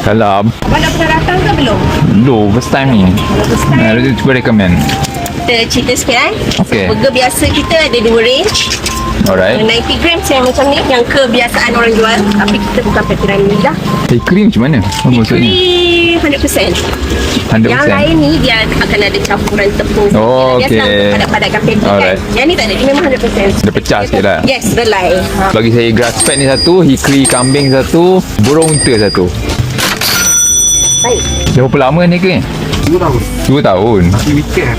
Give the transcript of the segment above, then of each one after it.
Salam. Abang dah pernah datang ke belum? Belum, first time ni. First time. Cuba recommend. Kita cerita sikit Okey. Burger biasa kita ada 2 range. Alright. 90 grams yang macam ni, yang kebiasaan orang jual. Tapi kita bukan veteran ni lah. Cream macam mana? Apa maksudnya? Ini 100%. 100%. Yang lain ni dia akan ada campuran tepung. Oh, Biasa okey. padat-padatkan patty kan. Alright. Yang ni tak ada, dia memang 100%. Dia pecah sikit lah. Yes, belai. Bagi saya grass fed ni satu, hickory kambing satu, burung unta satu. Baik. Dah berapa lama ni ke ni? 2 tahun. 2 tahun. Tapi weekend.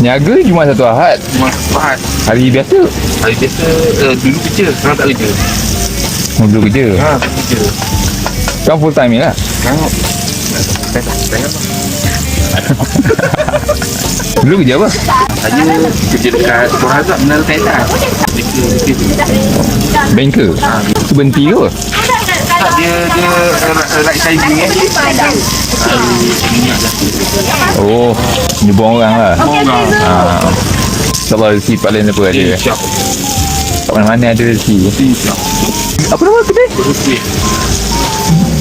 Niaga cuma satu Ahad. Manfaat. Hari biasa. Hari biasa dulu kerja, sekarang tak kerja. Dulu kerja. Kerja. Sekarang full time ni lah. Sekarang tengok. Dulu kerja apa? Saya kerja dekat Port Hazard, Menara Thailand. Banker. Tu berhenti ke apa? Tak, dia right sizing Oh, dia buang orang lah. Orang. InsyaAllah rezeki Pak Len apa ada. Siap. Kat mana-mana ada rezeki. Siap. Apa nama kedai? Okey.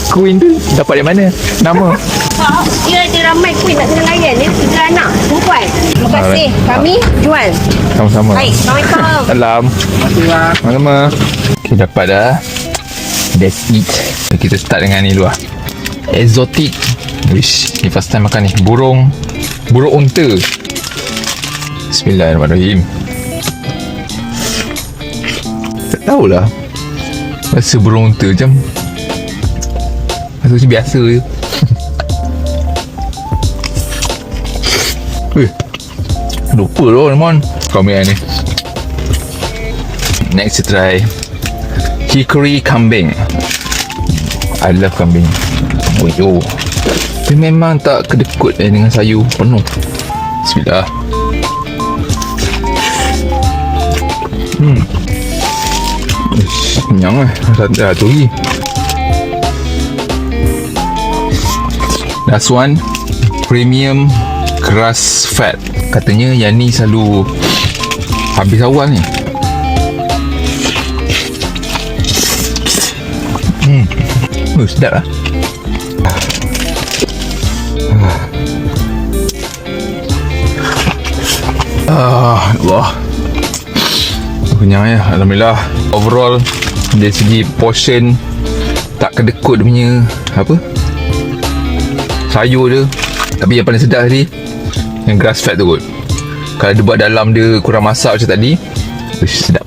Queen tu dapat dari mana? Nama? Dia ada ramai queen nak kena layan. Dia 3 anak perempuan. Terima kasih. Kami jual. Sama-sama. Baik, Assalamualaikum. Salam. Terima kasih. Sama-sama. Okay, dapat dah. Let's eat. Kita start dengan ni dulu lah. Exotic. Wish, ni first time makan ni. Burung unta. Bismillahirrahmanirrahim. Tak tahulah. Rasa burung unta macam macam biasa je. Lupa loh Ramon. Kau main ni. Next kita try hickory kambing. I love kambing. Oh yo. Dia memang tak kedekut dengan sayur penuh. Bismillah. Kenyang lah. Dah tu lagi. Last one, premium grass fed. Katanya yang ni selalu habis awal ni. Sedap lah. Allah. Kenyang ya, alhamdulillah. Overall dari segi portion tak kedekut dia punya apa? Sayur dia. Tapi yang paling sedap tadi yang grass fed tu kot. Kalau dia buat dalam dia kurang masak macam tadi, sedap.